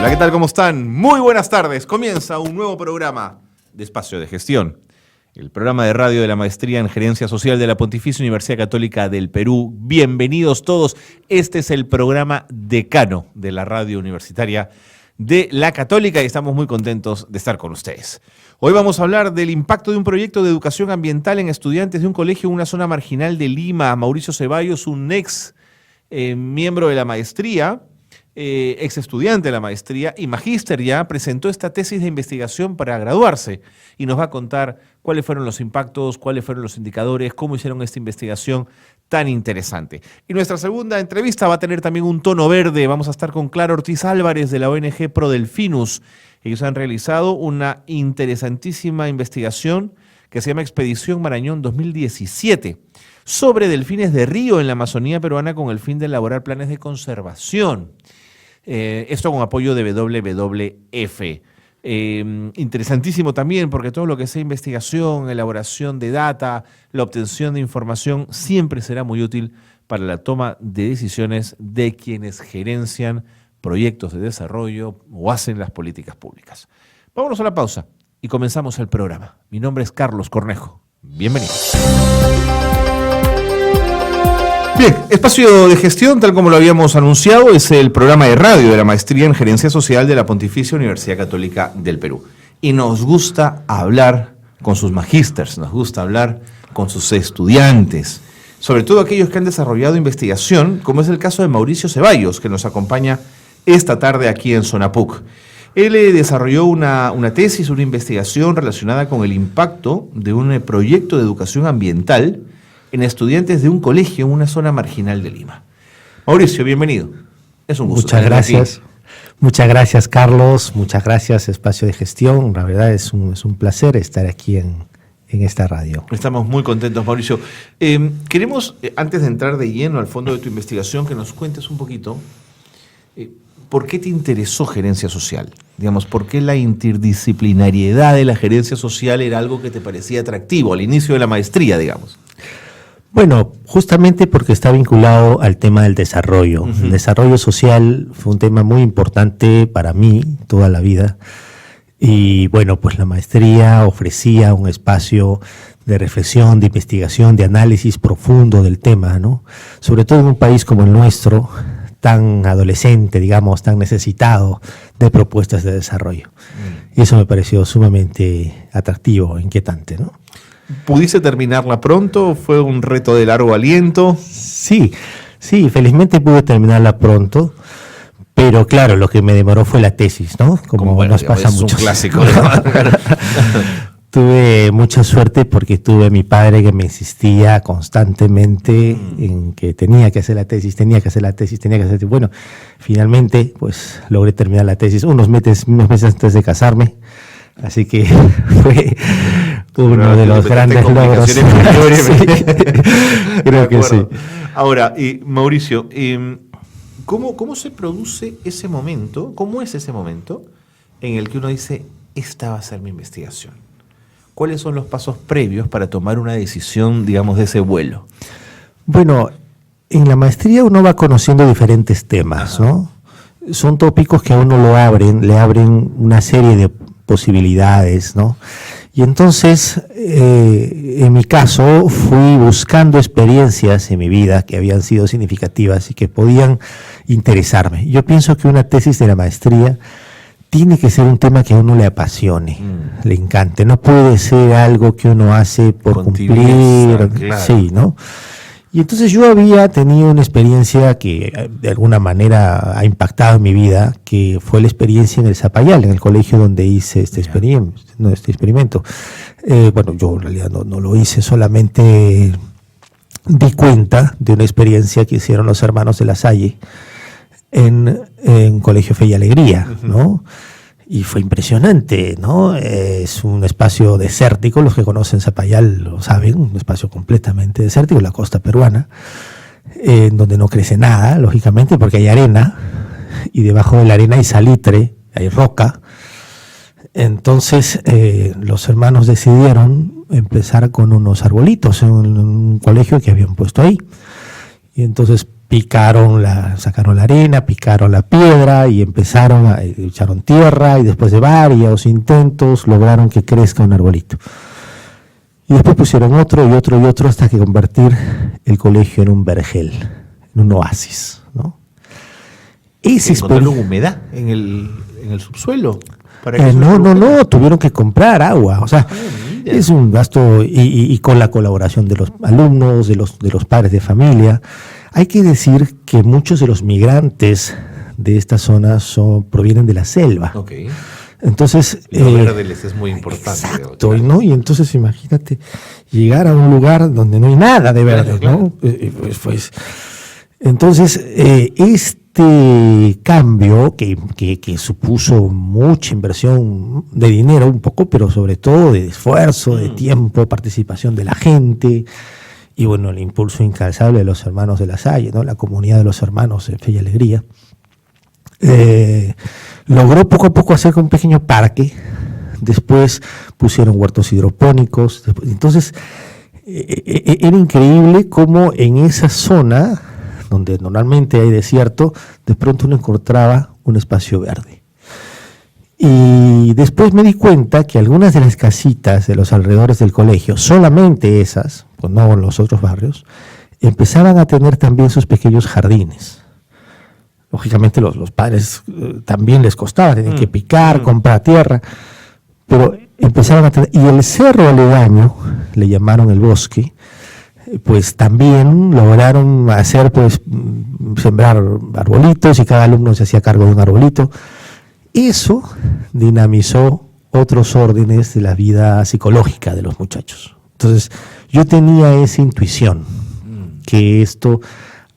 Hola, ¿qué tal? ¿Cómo están? Muy buenas tardes. Comienza un nuevo programa de Espacio de Gestión. El programa de radio de la Maestría en Gerencia Social de la Pontificia Universidad Católica del Perú. Bienvenidos todos. Este es el programa decano de la radio universitaria de la Católica y estamos muy contentos de estar con ustedes. Hoy vamos a hablar del impacto de un proyecto de educación ambiental en estudiantes de un colegio en una zona marginal de Lima. Mauricio Ceballos, un ex miembro de la maestría, ex estudiante de la maestría y magíster ya, presentó esta tesis de investigación para graduarse y nos va a contar cuáles fueron los impactos, cuáles fueron los indicadores, cómo hicieron esta investigación tan interesante. Y nuestra segunda entrevista va a tener también un tono verde. Vamos a estar con Clara Ortiz Álvarez de la ONG Prodelfinus. Ellos han realizado una interesantísima investigación que se llama Expedición Marañón 2017 sobre delfines de río en la Amazonía peruana con el fin de elaborar planes de conservación. Esto con apoyo de WWF. Interesantísimo también porque todo lo que sea investigación, elaboración de data, la obtención de información siempre será muy útil para la toma de decisiones de quienes gerencian proyectos de desarrollo o hacen las políticas públicas. Vámonos a la pausa y comenzamos el programa. Mi nombre es Carlos Cornejo. Bienvenidos. Bien, Espacio de Gestión, tal como lo habíamos anunciado, es el programa de radio de la Maestría en Gerencia Social de la Pontificia Universidad Católica del Perú. Y nos gusta hablar con sus magísters, nos gusta hablar con sus estudiantes, sobre todo aquellos que han desarrollado investigación, como es el caso de Mauricio Ceballos, que nos acompaña esta tarde aquí en Sonapuc. Él desarrolló una tesis, una investigación relacionada con el impacto de un proyecto de educación ambiental en estudiantes de un colegio en una zona marginal de Lima. Mauricio, bienvenido. Es un gusto. Muchas gracias. Muchas gracias, Carlos. Muchas gracias, Espacio de Gestión. La verdad es un placer estar aquí en esta radio. Estamos muy contentos, Mauricio. Queremos, antes de entrar de lleno al fondo de tu investigación, que nos cuentes un poquito ¿por qué te interesó gerencia social? Digamos, ¿por qué la interdisciplinariedad de la gerencia social era algo que te parecía atractivo al inicio de la maestría, digamos? Bueno, justamente porque está vinculado al tema del desarrollo. Uh-huh. El desarrollo social fue un tema muy importante para mí toda la vida. Y bueno, pues la maestría ofrecía un espacio de reflexión, de investigación, de análisis profundo del tema, ¿no? Sobre todo en un país como el nuestro, tan adolescente, digamos, tan necesitado de propuestas de desarrollo. Y eso me pareció sumamente atractivo, inquietante, ¿no? ¿Pudiste terminarla pronto? ¿Fue un reto de largo aliento? Sí, felizmente pude terminarla pronto, pero claro, lo que me demoró fue la tesis, ¿no? Como bueno, nos pasa mucho. Es un clásico. Tuve mucha suerte porque tuve a mi padre que me insistía constantemente en que tenía que hacer la tesis. Bueno, finalmente pues logré terminar la tesis unos meses antes de casarme, así que fue uno de los grandes logros. Sí, creo que sí. Ahora, Mauricio, ¿cómo se produce ese momento? ¿Cómo es ese momento en el que uno dice, esta va a ser mi investigación? ¿Cuáles son los pasos previos para tomar una decisión, digamos, de ese vuelo? Bueno, en la maestría uno va conociendo diferentes temas, ¿no? Son tópicos que a uno le abren una serie de posibilidades, ¿no? Y entonces, en mi caso, fui buscando experiencias en mi vida que habían sido significativas y que podían interesarme. Yo pienso que una tesis de la maestría tiene que ser un tema que a uno le apasione, le encante. No puede ser algo que uno hace por cumplir, claro. Sí, ¿no? Y entonces yo había tenido una experiencia que de alguna manera ha impactado en mi vida, que fue la experiencia en el Zapayal, en el colegio donde hice este experimento. Bueno, yo en realidad no lo hice, solamente di cuenta de una experiencia que hicieron los hermanos de La Salle en Colegio Fe y Alegría, ¿no? Y fue impresionante, ¿no? Es un espacio desértico, los que conocen Zapayal lo saben, un espacio completamente desértico, la costa peruana, donde no crece nada, lógicamente, porque hay arena, y debajo de la arena hay salitre, hay roca. Entonces, los hermanos decidieron empezar con unos arbolitos en un colegio que habían puesto ahí. Y entonces sacaron la arena, picaron la piedra y echaron tierra, y después de varios intentos lograron que crezca un arbolito. Y después pusieron otro y otro y otro hasta que convertir el colegio en un vergel, en un oasis, ¿no? ¿Encontraron humedad en el subsuelo? No, tuvieron que comprar agua, o sea, es un gasto, y con la colaboración de los alumnos, de los padres de familia. Hay que decir que muchos de los migrantes de esta zona provienen de la selva. Okay. Entonces, lo verde les es muy importante. Exacto, ¿no? Y entonces imagínate llegar a un lugar donde no hay nada de verde, claro. ¿No? Pues, entonces, este cambio que supuso mucha inversión de dinero un poco, pero sobre todo de esfuerzo, de tiempo, participación de la gente, y bueno, el impulso incansable de los hermanos de La Salle, ¿no? La comunidad de los hermanos en Fe y Alegría, logró poco a poco hacer un pequeño parque. Después pusieron huertos hidropónicos. Entonces, era increíble cómo en esa zona, donde normalmente hay desierto, de pronto uno encontraba un espacio verde. Y después me di cuenta que algunas de las casitas de los alrededores del colegio, solamente esas, pues no en los otros barrios, empezaban a tener también sus pequeños jardines. Lógicamente los padres también les costaba, tenían que picar, comprar tierra, pero empezaban a tener, y el cerro aledaño, le llamaron el bosque, pues también lograron hacer, pues, sembrar arbolitos, y cada alumno se hacía cargo de un arbolito. Eso dinamizó otros órdenes de la vida psicológica de los muchachos. Entonces, yo tenía esa intuición, que esto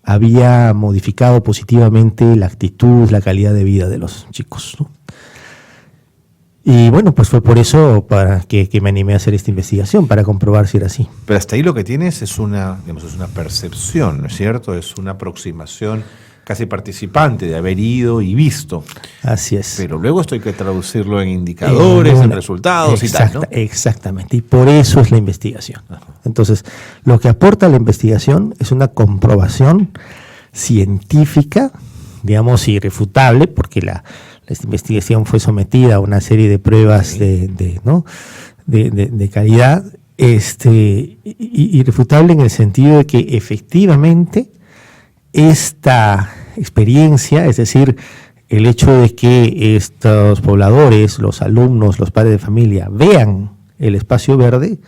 había modificado positivamente la actitud, la calidad de vida de los chicos, ¿no? Y bueno, pues fue por eso que me animé a hacer esta investigación, para comprobar si era así. Pero hasta ahí lo que tienes es una percepción, ¿no es cierto? Es una aproximación casi participante de haber ido y visto. Así es. Pero luego esto hay que traducirlo en indicadores, en resultados y tal, ¿no? Exactamente, y por eso es la investigación. Entonces, lo que aporta la investigación es una comprobación científica, digamos, irrefutable, porque la investigación fue sometida a una serie de pruebas de calidad, irrefutable en el sentido de que efectivamente esta experiencia, es decir, el hecho de que estos pobladores, los alumnos, los padres de familia, vean el espacio verde,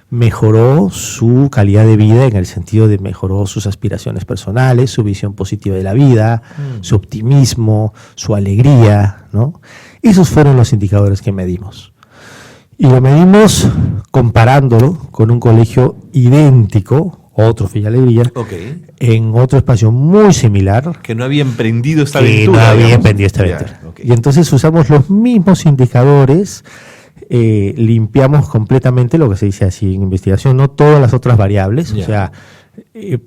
mejoró su calidad de vida, en el sentido de mejoró sus aspiraciones personales, su visión positiva de la vida, su optimismo, su alegría, ¿no? Esos fueron los indicadores que medimos. Y lo medimos comparándolo con un colegio idéntico, otro Fe y Alegría, en otro espacio muy similar. Que no había emprendido esta aventura. Y entonces usamos los mismos indicadores, limpiamos completamente lo que se dice así en investigación, no todas las otras variables, o sea,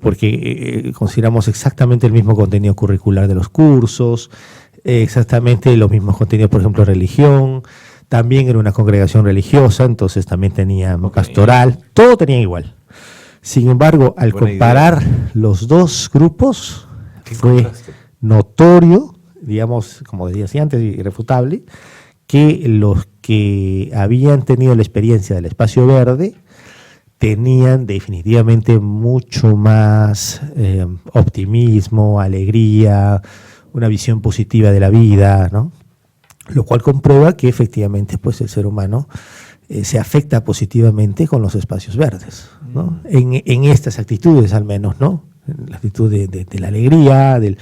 porque consideramos exactamente el mismo contenido curricular de los cursos, exactamente los mismos contenidos, por ejemplo, religión. También era una congregación religiosa, entonces también tenía pastoral, todo tenía igual. Sin embargo, al comparar los dos grupos, fue notorio, digamos, como decía antes, irrefutable, que los que habían tenido la experiencia del espacio verde tenían definitivamente mucho más optimismo, alegría, una visión positiva de la vida, ¿no? Lo cual comprueba que efectivamente, pues, el ser humano se afecta positivamente con los espacios verdes, ¿no? En estas actitudes al menos, ¿no? La actitud de la alegría, del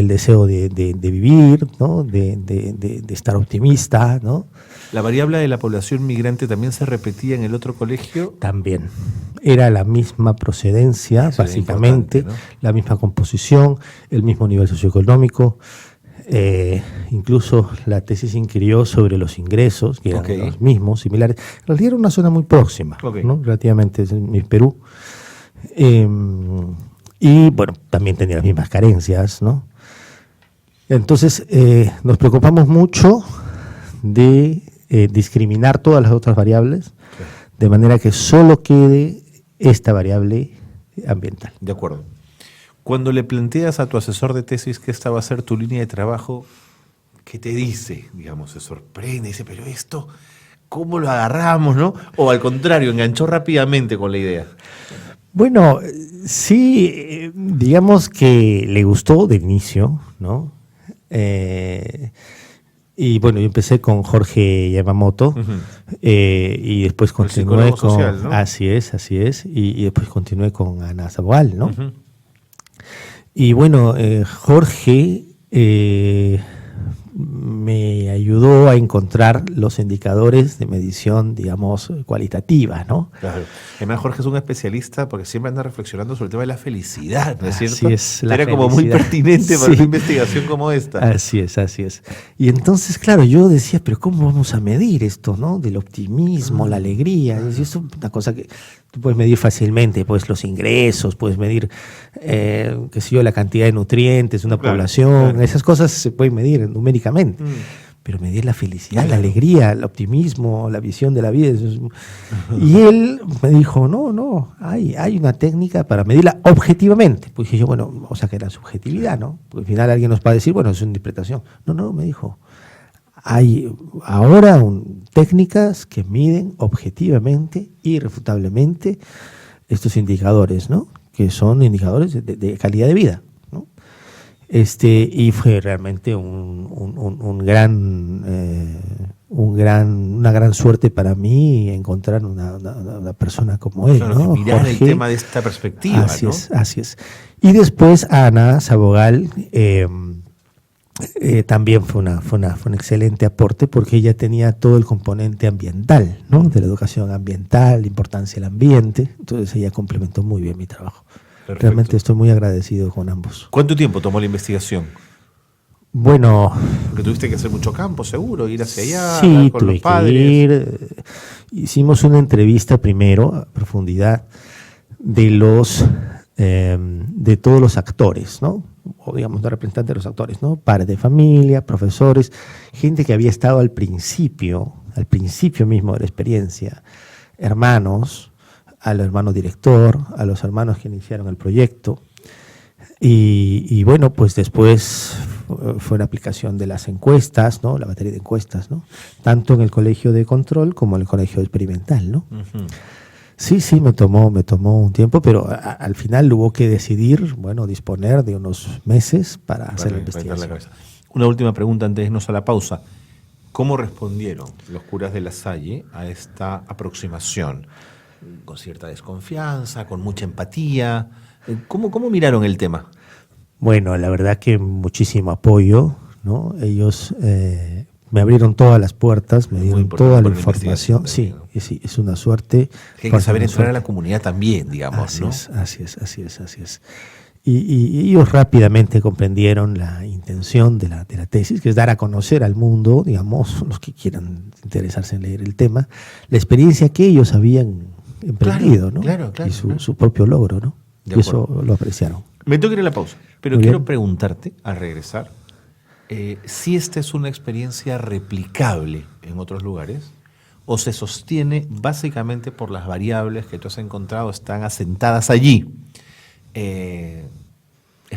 deseo de vivir, ¿no? De estar optimista, ¿no? ¿La variable de la población migrante también se repetía en el otro colegio? También. Era la misma procedencia, eso básicamente, ¿no? La misma composición, el mismo nivel socioeconómico. Incluso la tesis inquirió sobre los ingresos, que eran los mismos, similares. En realidad era una zona muy próxima, ¿no? Relativamente, en Perú. Y bueno, también tenía las mismas carencias, ¿no? Entonces, nos preocupamos mucho de discriminar todas las otras variables, de manera que solo quede esta variable ambiental. De acuerdo. Cuando le planteas a tu asesor de tesis que esta va a ser tu línea de trabajo, ¿qué te dice? Digamos, se sorprende, dice, pero esto, ¿cómo lo agarramos, no? O al contrario, enganchó rápidamente con la idea. Bueno, sí, digamos que le gustó de inicio, ¿no? Y bueno, yo empecé con Jorge Yamamoto y después continué con... social, ¿no? Así es, y después continué con Ana Sabogal, ¿no? Uh-huh. Y bueno, Jorge me ayudó a encontrar los indicadores de medición, digamos, cualitativa, ¿no? Claro. Además, Jorge es un especialista porque siempre anda reflexionando sobre el tema de la felicidad, ¿no es Así cierto? es, la Era como muy felicidad. pertinente para Sí. una investigación como esta. Así es. Y entonces, claro, yo decía, pero ¿cómo vamos a medir esto, no? Del optimismo, la alegría. Y eso es una cosa que tú puedes medir fácilmente, pues los ingresos, puedes medir, qué sé yo, la cantidad de nutrientes de una Claro, población. claro. Esas cosas se pueden medir numéricamente. Pero medir la felicidad, la alegría, el optimismo, la visión de la vida. Eso es... Y él me dijo, no, hay una técnica para medirla objetivamente. Pues dije yo, bueno, o sea que la subjetividad, ¿no? Porque al final alguien nos va a decir, bueno, es una interpretación. No, me dijo, hay ahora técnicas que miden objetivamente, irrefutablemente, estos indicadores, ¿no? Que son indicadores de calidad de vida. Y fue realmente una gran suerte para mí encontrar una persona como él, Claro, ¿no? mirar Jorge, el tema de esta perspectiva, así ¿no? así es. Y después Ana Sabogal también fue un excelente aporte porque ella tenía todo el componente ambiental, ¿no? De la educación ambiental, la importancia del ambiente. Entonces ella complementó muy bien mi trabajo. Perfecto. Realmente estoy muy agradecido con ambos. ¿Cuánto tiempo tomó la investigación? Bueno, Porque tuviste que hacer mucho campo, seguro, ir hacia allá, sí, hablar con tuve los que padres. ir. Hicimos una entrevista primero a profundidad de todos los actores, ¿no? O digamos, de representantes de los actores, ¿no? Padres de familia, profesores, gente que había estado al principio mismo de la experiencia, hermanos, al hermano director, a los hermanos que iniciaron el proyecto. Y bueno, pues después fue la aplicación de las encuestas, ¿no? La materia de encuestas, ¿no? Tanto en el colegio de control como en el colegio experimental, ¿no? Uh-huh. Sí, me tomó un tiempo, pero al final hubo que decidir, bueno, disponer de unos meses para hacer la investigación. Una última pregunta antes de irnos a la pausa. ¿Cómo respondieron los curas de La Salle a esta aproximación? ¿Con cierta desconfianza, con mucha empatía? ¿Cómo miraron el tema? Bueno, la verdad que muchísimo apoyo, ¿no? Ellos me abrieron todas las puertas, me dieron toda la información. Sí, es una suerte. Hay que saber entrar a la comunidad también, digamos, ¿no? Así es. Y ellos rápidamente comprendieron la intención de la tesis, que es dar a conocer al mundo, digamos, los que quieran interesarse en leer el tema, la experiencia que ellos habían emprendido, ¿no? Claro, y su propio logro, ¿no? De Y eso acuerdo. lo apreciaron. Me tengo que ir a la pausa, pero Muy quiero bien. preguntarte, al regresar, si esta es una experiencia replicable en otros lugares o se sostiene básicamente por las variables que tú has encontrado están asentadas allí. ¿Es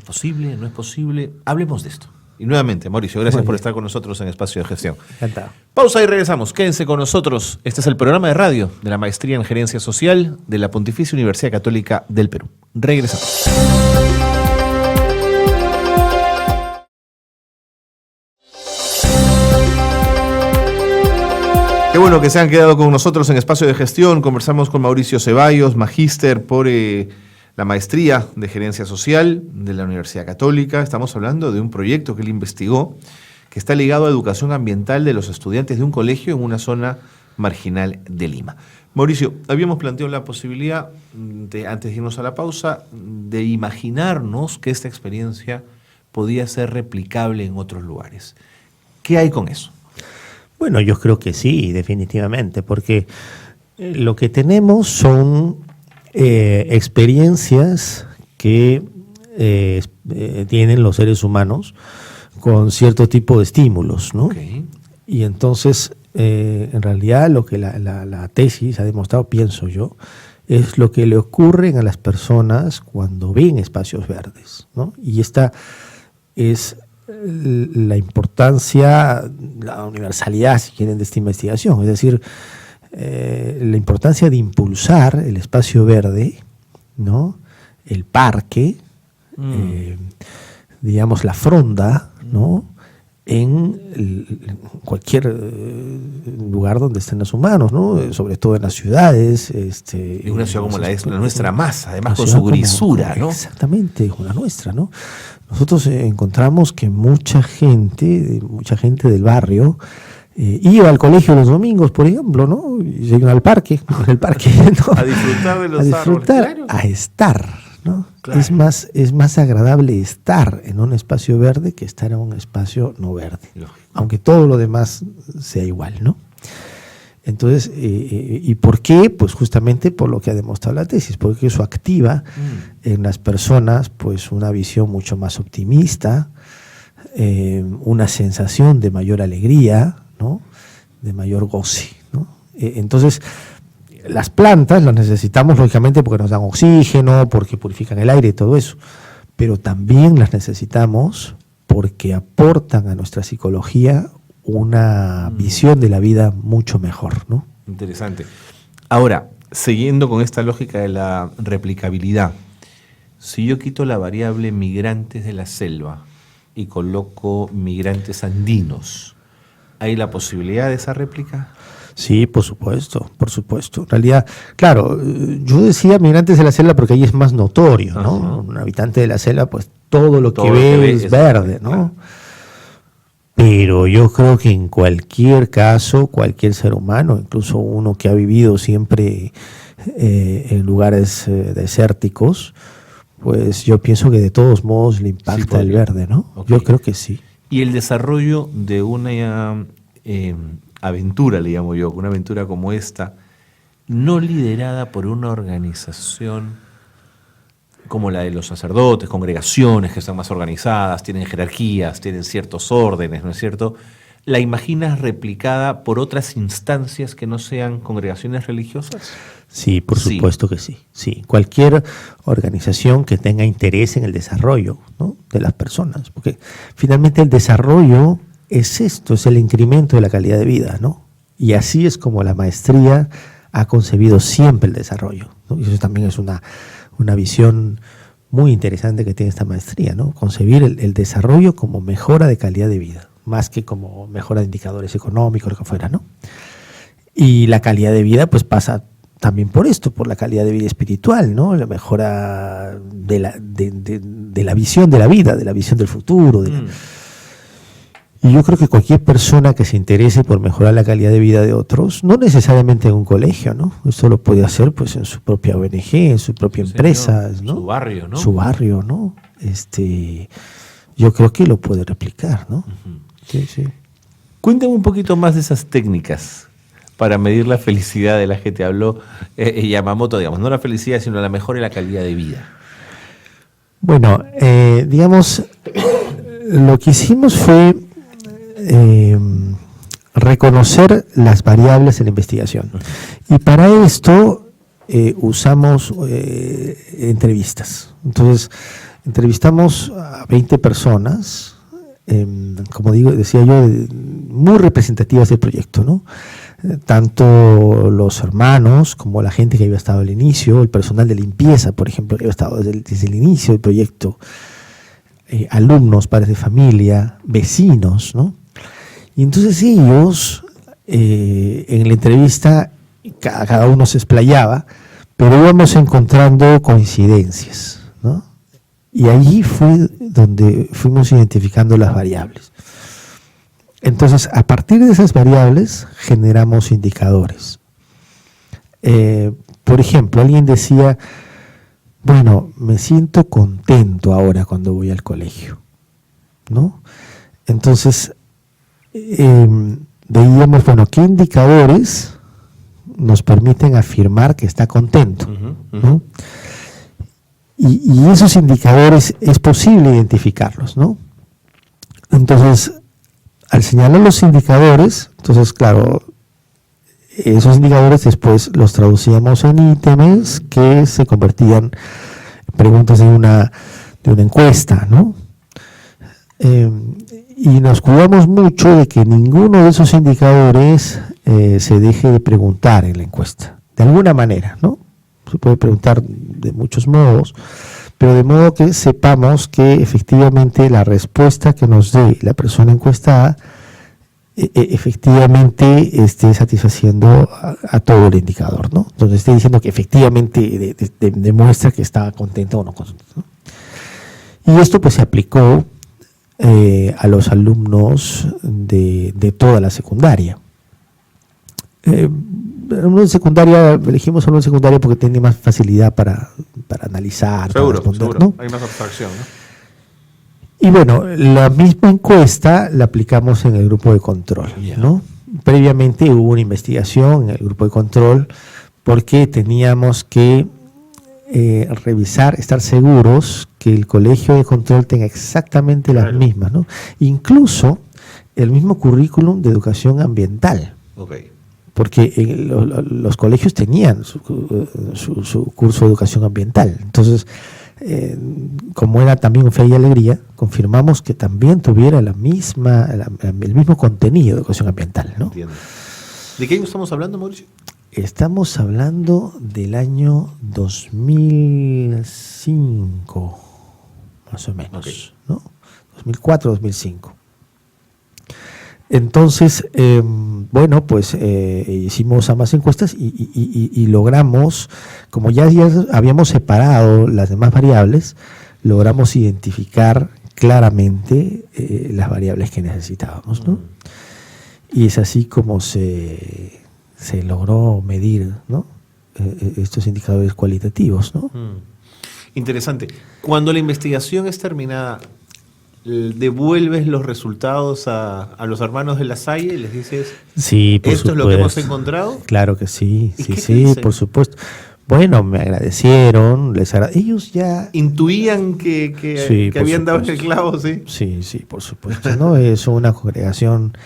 posible? ¿No es posible? Hablemos de esto. Y nuevamente, Mauricio, gracias Muy por bien. estar con nosotros en Espacio de Gestión. Encantado. Pausa y regresamos. Quédense con nosotros. Este es el programa de radio de la Maestría en Gerencia Social de la Pontificia Universidad Católica del Perú. Regresamos. Qué bueno que se han quedado con nosotros en Espacio de Gestión. Conversamos con Mauricio Ceballos, magíster por la Maestría de Gerencia Social de la Universidad Católica. Estamos hablando de un proyecto que él investigó que está ligado a educación ambiental de los estudiantes de un colegio en una zona marginal de Lima. Mauricio, habíamos planteado la posibilidad, antes de irnos a la pausa, de imaginarnos que esta experiencia podía ser replicable en otros lugares. ¿Qué hay con eso? Bueno, yo creo que sí, definitivamente, porque lo que tenemos son experiencias que tienen los seres humanos con cierto tipo de estímulos, ¿no? Okay. Y entonces, en realidad, lo que la tesis ha demostrado, pienso yo, es lo que le ocurre a las personas cuando ven espacios verdes, ¿no? Y esta es la importancia, la universalidad, si quieren, de esta investigación, es decir, la importancia de impulsar el espacio verde, ¿no? El parque, digamos la fronda, ¿no? En cualquier lugar donde estén los humanos, ¿no? Sobre todo en las ciudades. Y una ciudad como la nuestra más, además con su grisura, ¿no? Exactamente, como la nuestra, ¿no? Nosotros encontramos que mucha gente del barrio iba al colegio los domingos, por ejemplo, ¿no? Y se iban al parque, ¿no? A disfrutar de los árboles, claro. A estar, ¿no? Claro. Es más agradable estar en un espacio verde que estar en un espacio no verde, Lógico. aunque todo lo demás sea igual, ¿no? Entonces, ¿y por qué? Pues justamente por lo que ha demostrado la tesis, porque eso activa en las personas pues una visión mucho más optimista, una sensación de mayor alegría, ¿no? De mayor goce, ¿no? Entonces, las plantas las necesitamos lógicamente porque nos dan oxígeno, porque purifican el aire y todo eso, pero también las necesitamos porque aportan a nuestra psicología una visión de la vida mucho mejor, ¿no? Interesante. Ahora, siguiendo con esta lógica de la replicabilidad, si yo quito la variable migrantes de la selva y coloco migrantes andinos, ¿hay la posibilidad de esa réplica? Sí, por supuesto, por supuesto. En realidad, claro, yo decía migrantes de la selva porque ahí es más notorio, ¿no? Ajá. Un habitante de la selva, pues todo lo que ve es verde, ¿no? Claro. Pero yo creo que en cualquier caso, cualquier ser humano, incluso uno que ha vivido siempre en lugares desérticos, pues yo pienso que de todos modos le impacta el verde, ¿no? Okay. Yo creo que sí. Y el desarrollo de una aventura, le llamo yo, una aventura como esta, no liderada por una organización como la de los sacerdotes, congregaciones que están más organizadas, tienen jerarquías, tienen ciertos órdenes, ¿no es cierto? ¿La imaginas replicada por otras instancias que no sean congregaciones religiosas? Sí, por supuesto que sí. Sí, cualquier organización que tenga interés en el desarrollo, ¿no? De las personas, porque finalmente el desarrollo es esto, es el incremento de la calidad de vida, ¿no? Y así es como la maestría ha concebido siempre el desarrollo, ¿no? Y eso también es una visión muy interesante que tiene esta maestría, ¿no? Concebir el desarrollo como mejora de calidad de vida, más que como mejora de indicadores económicos, lo que fuera, ¿no? Y la calidad de vida pues pasa también por esto, por la calidad de vida espiritual, ¿no? La mejora de la visión de la vida, de la visión del futuro. Y yo creo que cualquier persona que se interese por mejorar la calidad de vida de otros, no necesariamente en un colegio, ¿no? Esto lo puede hacer pues en su propia ONG, en su propia empresa, ¿no? Su barrio, ¿no? Su barrio, ¿no? Yo creo que lo puede replicar, ¿no? Uh-huh. Sí, sí. Cuéntame un poquito más de esas técnicas para medir la felicidad de la que te habló Yamamoto, digamos, no la felicidad, sino la mejora y la calidad de vida. Bueno, digamos, lo que hicimos fue reconocer las variables en la investigación. Y para esto usamos entrevistas. Entonces, entrevistamos a 20 personas, como decía yo, muy representativas del proyecto, ¿no? Tanto los hermanos como la gente que había estado al inicio, el personal de limpieza, por ejemplo, que había estado desde el inicio del proyecto, alumnos, padres de familia, vecinos, ¿no? Y entonces ellos, en la entrevista, cada uno se explayaba, pero íbamos encontrando coincidencias, ¿no? Y allí fue donde fuimos identificando las variables. Entonces, a partir de esas variables, generamos indicadores. Por ejemplo, alguien decía, bueno, me siento contento ahora cuando voy al colegio, ¿no? Entonces, veíamos, bueno, qué indicadores nos permiten afirmar que está contento, ¿no? Y esos indicadores es posible identificarlos, ¿no? Entonces, al señalar los indicadores, entonces, claro, esos indicadores después los traducíamos en ítems que se convertían en preguntas de una encuesta, ¿no? Y nos cuidamos mucho de que ninguno de esos indicadores se deje de preguntar en la encuesta, de alguna manera, ¿no? Se puede preguntar de muchos modos, pero de modo que sepamos que efectivamente la respuesta que nos dé la persona encuestada efectivamente esté satisfaciendo a todo el indicador, ¿no? Entonces esté diciendo que efectivamente demuestra que está contento o no contento, ¿no? Y esto pues se aplicó a los alumnos de toda la secundaria. Alumnos de secundaria, elegimos alumnos de secundaria porque tiene más facilidad para analizar, Seguro, para responder, seguro. ¿no? Hay más abstracción, ¿no? Y bueno, la misma encuesta la aplicamos en el grupo de control, ¿no? Previamente hubo una investigación en el grupo de control porque teníamos que revisar, estar seguros que el colegio de control tenga exactamente las mismas, ¿no? Incluso el mismo currículum de educación ambiental. Okay. Porque los colegios tenían su curso de educación ambiental. Entonces, como era también Fe y Alegría, confirmamos que también tuviera el mismo contenido de educación ambiental, ¿no? Entiendo. ¿De qué año estamos hablando, Mauricio? Estamos hablando del año 2005, más o menos, okay, ¿no? 2004, 2005. Entonces, bueno, pues hicimos ambas encuestas y logramos, como ya habíamos separado las demás variables, logramos identificar claramente las variables que necesitábamos, ¿no? Y es así como se logró medir, ¿no? Estos indicadores cualitativos, ¿no? Interesante. Cuando la investigación es terminada, ¿devuelves los resultados a los hermanos de La Salle y les dices, sí, por esto supuesto, es lo que hemos encontrado? Claro que sí, sí, por supuesto. Bueno, me agradecieron, ellos ya intuían que habían dado el clavo, ¿sí? Sí, por supuesto, ¿no? Es una congregación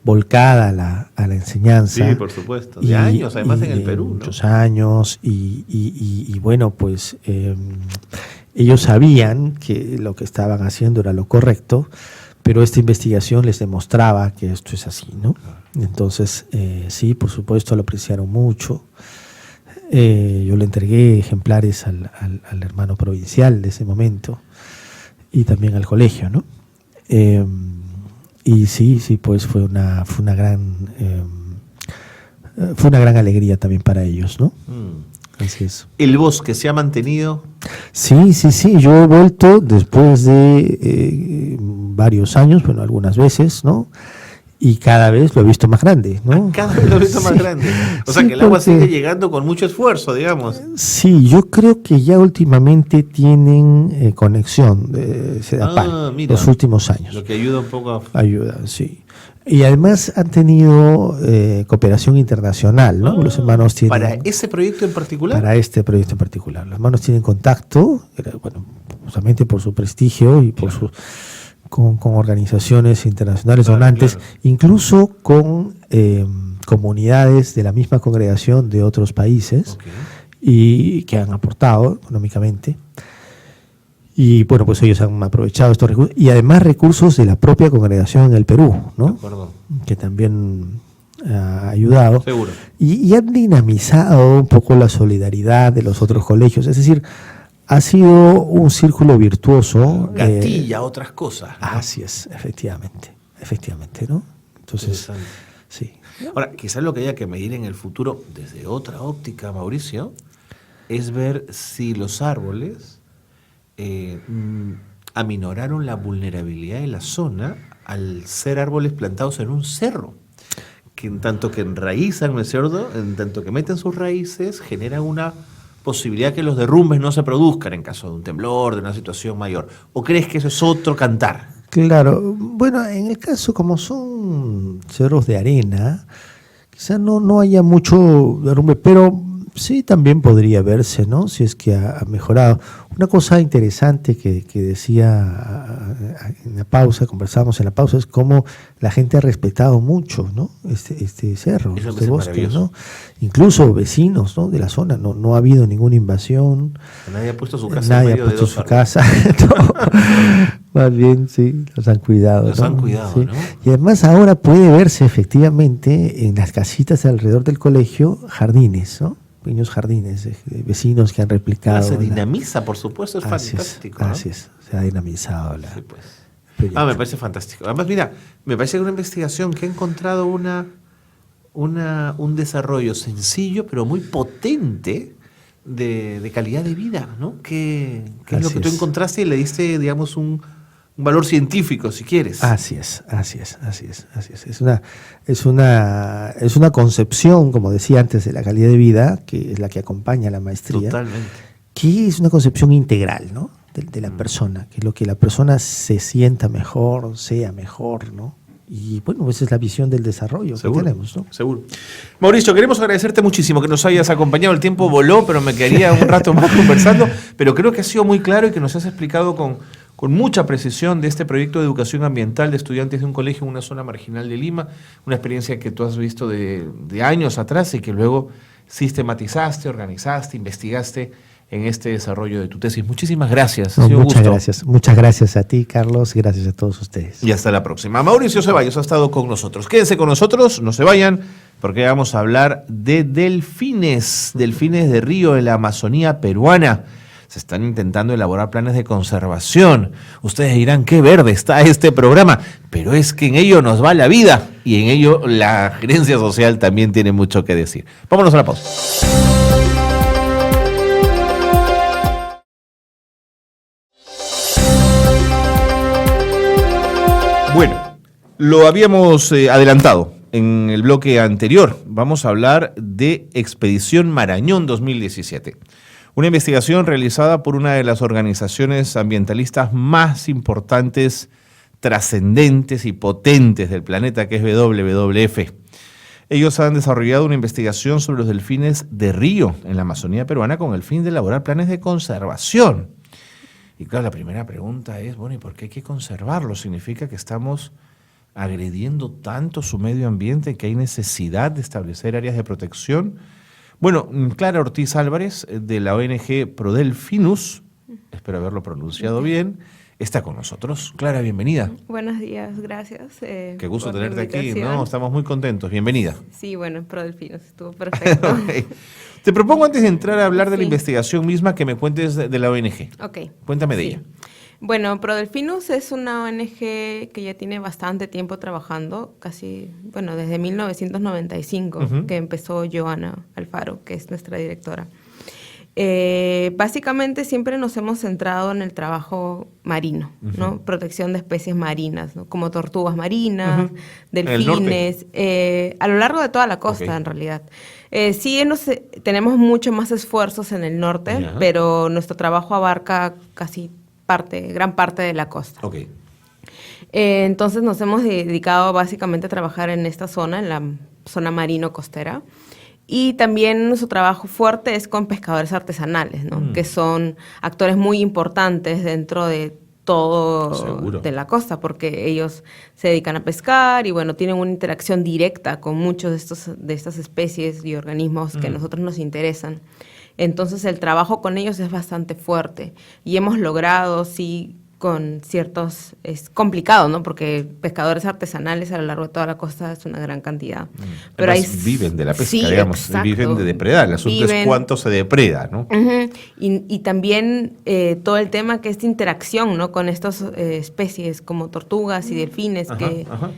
volcada a la enseñanza. Sí, por supuesto. De años, además, en el Perú, ¿no? Muchos años, y bueno, pues ellos sabían que lo que estaban haciendo era lo correcto, pero esta investigación les demostraba que esto es así, ¿no? Entonces, sí, por supuesto, lo apreciaron mucho. Yo le entregué ejemplares al hermano provincial de ese momento y también al colegio, ¿no? Y sí, pues fue una gran alegría también para ellos, ¿no? Así es. ¿El bosque se ha mantenido? Sí, yo he vuelto después de varios años, bueno, algunas veces, ¿no? Y cada vez lo he visto más grande, ¿no? Cada vez lo he visto más grande. O sea, que el agua sigue llegando con mucho esfuerzo, digamos. Sí, yo creo que ya últimamente tienen conexión de Sedapal, los últimos años. Lo que ayuda un poco a... Ayuda, sí. Y además han tenido cooperación internacional, ¿no? Los hermanos tienen... ¿Para ese proyecto en particular? Para este proyecto en particular. Los hermanos tienen contacto, bueno, justamente por su prestigio y por su... Con organizaciones internacionales donantes, incluso con comunidades de la misma congregación de otros países, y que han aportado económicamente. Y bueno, pues ellos han aprovechado estos recursos, y además recursos de la propia congregación en el Perú, ¿no? Que también ha ayudado. Seguro. Y han dinamizado un poco la solidaridad de los otros colegios. Es decir, ha sido un círculo virtuoso. Gatilla, otras cosas, ¿no? Así es, efectivamente, ¿no? Entonces, sí. Ahora, quizás lo que haya que medir en el futuro, desde otra óptica, Mauricio, es ver si los árboles aminoraron la vulnerabilidad de la zona al ser árboles plantados en un cerro, que en tanto que enraizan, ¿no es cierto? En tanto que meten sus raíces, generan una posibilidad que los derrumbes no se produzcan en caso de un temblor, de una situación mayor. ¿O crees que eso es otro cantar? Claro, bueno, en el caso como son cerros de arena, quizás no haya mucho derrumbe, pero Sí, también podría verse, ¿no? Si es que ha mejorado. Una cosa interesante que decía en la pausa, conversábamos en la pausa, es cómo la gente ha respetado mucho, ¿no? Este cerro, Eso este es bosque, maravilloso. ¿no? Incluso vecinos, ¿no? De la zona, no ha habido ninguna invasión. Nadie ha puesto su casa en Nadie medio ha de puesto dos su árboles. casa. No, más bien, sí, los han cuidado. Los ¿no? han cuidado, Sí. ¿no? Y además ahora puede verse efectivamente en las casitas alrededor del colegio jardines, ¿no? Pequeños jardines, vecinos que han replicado. Se dinamiza, por supuesto, es fantástico, ¿no? Así es, se ha dinamizado la Sí, pues. proyecto. Me parece fantástico. Además, mira, me parece que una investigación que ha encontrado un desarrollo sencillo, pero muy potente de calidad de vida, ¿no? Que es lo Así que tú es. encontraste y le diste, digamos, un valor científico, si quieres. Así es. Es una concepción, como decía antes, de la calidad de vida, que es la que acompaña la maestría, Totalmente. que es una concepción integral, ¿no? De la persona, que lo que la persona se sienta mejor, sea mejor, ¿no? Y bueno, esa es la visión del desarrollo que tenemos, ¿no? Seguro. Mauricio, queremos agradecerte muchísimo que nos hayas acompañado. El tiempo voló, pero me quedaría un rato más conversando. Pero creo que ha sido muy claro y que nos has explicado con mucha precisión de este proyecto de educación ambiental de estudiantes de un colegio en una zona marginal de Lima. Una experiencia que tú has visto de años atrás y que luego sistematizaste, organizaste, investigaste en este desarrollo de tu tesis. Muchísimas gracias. No, Ha sido un muchas gusto. gracias. Muchas gracias a ti, Carlos. Gracias a todos ustedes. Y hasta la próxima. Mauricio Ceballos ha estado con nosotros. Quédense con nosotros, no se vayan, porque vamos a hablar de delfines de río en la Amazonía peruana. Se están intentando elaborar planes de conservación. Ustedes dirán, qué verde está este programa, pero es que en ello nos va la vida y en ello la gerencia social también tiene mucho que decir. Vámonos a la pausa. Bueno, lo habíamos adelantado en el bloque anterior. Vamos a hablar de Expedición Marañón 2017. Una investigación realizada por una de las organizaciones ambientalistas más importantes, trascendentes y potentes del planeta, que es WWF. Ellos han desarrollado una investigación sobre los delfines de río en la Amazonía peruana con el fin de elaborar planes de conservación. Y claro, la primera pregunta es, bueno, ¿y por qué hay que conservarlo? ¿Significa que estamos agrediendo tanto su medio ambiente que hay necesidad de establecer áreas de protección? Bueno, Clara Ortiz Álvarez, de la ONG Prodelfinus, espero haberlo pronunciado bien, está con nosotros. Clara, bienvenida. Buenos días, gracias. Qué gusto por la tenerte aquí, invitación. ¿no? Estamos muy contentos. Bienvenida. Sí, bueno, Prodelfinos, estuvo perfecto. Ok. Te propongo, antes de entrar a hablar de la Sí. investigación misma, que me cuentes de la ONG. Ok. Cuéntame de Sí. ella. Bueno, Prodelfinus es una ONG que ya tiene bastante tiempo trabajando, desde 1995, Ujú. que empezó Joana Alfaro, que es nuestra directora. Básicamente siempre nos hemos centrado en el trabajo marino, ¿no? Protección de especies marinas, ¿no? Como tortugas marinas, Ujú. ¿En el norte? delfines, a lo largo de toda la costa, Ok. en realidad. Tenemos mucho más esfuerzos en el norte, Ya. pero nuestro trabajo abarca gran parte de la costa. Ok. Entonces nos hemos dedicado básicamente a trabajar en esta zona, en la zona marino-costera. Y también nuestro trabajo fuerte es con pescadores artesanales, ¿no? Que son actores muy importantes dentro de todo Seguro. de la costa, porque ellos se dedican a pescar y bueno, tienen una interacción directa con muchos de estas especies y organismos que a nosotros nos interesan. Entonces el trabajo con ellos es bastante fuerte y hemos logrado, sí, con ciertos... Es complicado, ¿no? Porque pescadores artesanales a lo largo de toda la costa es una gran cantidad. Pero Además, viven de la pesca, sí, digamos, exacto. viven de depredar. El asunto es Viven- cuánto se depreda, ¿no? Ujú. Y también todo el tema que es de interacción, ¿no? Con estas especies como tortugas y delfines, Ajá, ajá.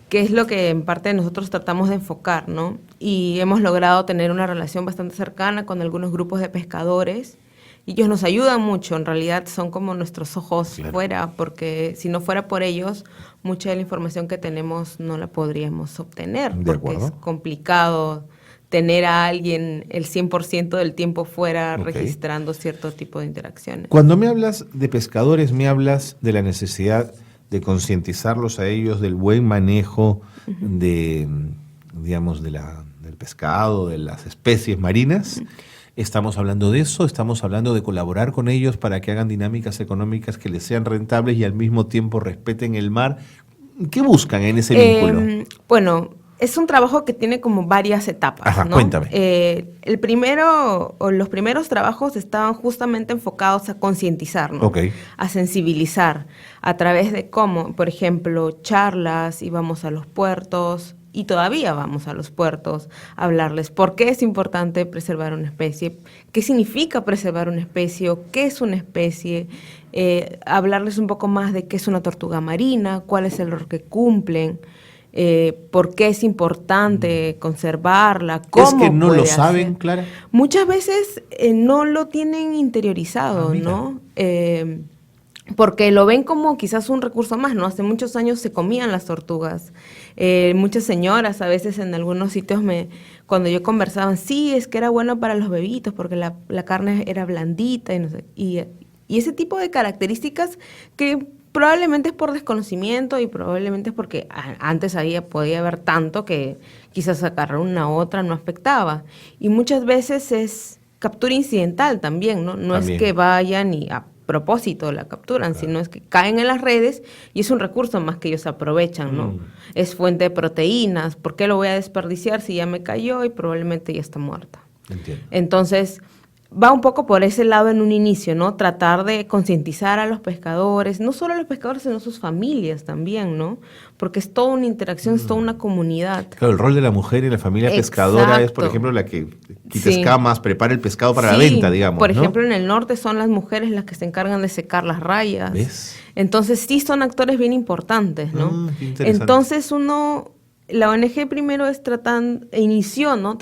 que es lo que en parte nosotros tratamos de enfocar, ¿no? Y hemos logrado tener una relación bastante cercana con algunos grupos de pescadores. Y ellos nos ayudan mucho, en realidad son como nuestros ojos Claro. fuera, porque si no fuera por ellos, mucha de la información que tenemos no la podríamos obtener, De porque acuerdo. es complicado tener a alguien el 100% del tiempo fuera Ok. registrando cierto tipo de interacciones. Cuando me hablas de pescadores, me hablas de la necesidad de concientizarlos a ellos del buen manejo digamos, del pescado, de las especies marinas. Estamos hablando de eso, estamos hablando de colaborar con ellos para que hagan dinámicas económicas que les sean rentables y al mismo tiempo respeten el mar. ¿Qué buscan en ese vínculo? Bueno, es un trabajo que tiene como varias etapas. Ajá, ¿no? cuéntame. Los primeros trabajos estaban justamente enfocados a concientizarnos, Ok. a sensibilizar a través de cómo, por ejemplo, charlas, íbamos a los puertos y todavía vamos a los puertos a hablarles por qué es importante preservar una especie, qué significa preservar una especie o qué es una especie, hablarles un poco más de qué es una tortuga marina, cuál es el rol que cumplen. Por qué es importante conservarla, cómo ¿Es que no puede lo saben, hacer. Clara? Muchas veces no lo tienen interiorizado, mira. ¿no? Porque lo ven como quizás un recurso más, ¿no? Hace muchos años se comían las tortugas. Muchas señoras a veces en algunos sitios cuando yo conversaba, sí, es que era bueno para los bebitos porque la carne era blandita y no sé. Y ese tipo de características que probablemente es por desconocimiento y probablemente es porque antes podía haber tanto que quizás sacar una u otra no afectaba. Y muchas veces es captura incidental también, ¿no? No También. es que vayan y a propósito la capturan, Claro. sino es que caen en las redes y es un recurso más que ellos aprovechan, ¿no? Es fuente de proteínas. ¿Por qué lo voy a desperdiciar si ya me cayó y probablemente ya está muerta? Entiendo. Entonces, va un poco por ese lado en un inicio, ¿no? Tratar de concientizar a los pescadores, no solo a los pescadores, sino a sus familias también, ¿no? Porque es toda una interacción, es toda una comunidad. Claro, el rol de la mujer en la familia pescadora es, por Exacto. ejemplo, la que quita Sí. escamas, prepara el pescado para la Sí, venta, digamos. por ¿no? ejemplo, en el norte son las mujeres las que se encargan de secar las rayas. ¿Ves? Entonces, sí son actores bien importantes, ¿no? Qué interesante. Entonces, la ONG primero inició, ¿no?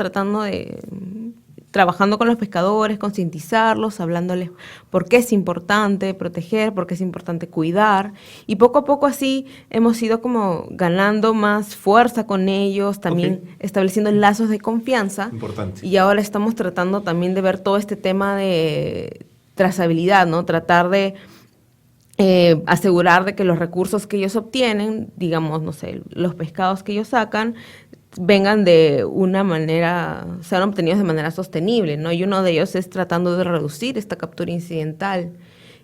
Trabajando con los pescadores, concientizarlos, hablándoles por qué es importante proteger, por qué es importante cuidar. Y poco a poco así hemos ido como ganando más fuerza con ellos, también estableciendo lazos de confianza. Importante. Y ahora estamos tratando también de ver todo este tema de trazabilidad, ¿no? Tratar de asegurar de que los recursos que ellos obtienen, digamos, no sé, los pescados que ellos sacan, vengan de una manera, sean obtenidos de manera sostenible, ¿no? Y uno de ellos es tratando de reducir esta captura incidental.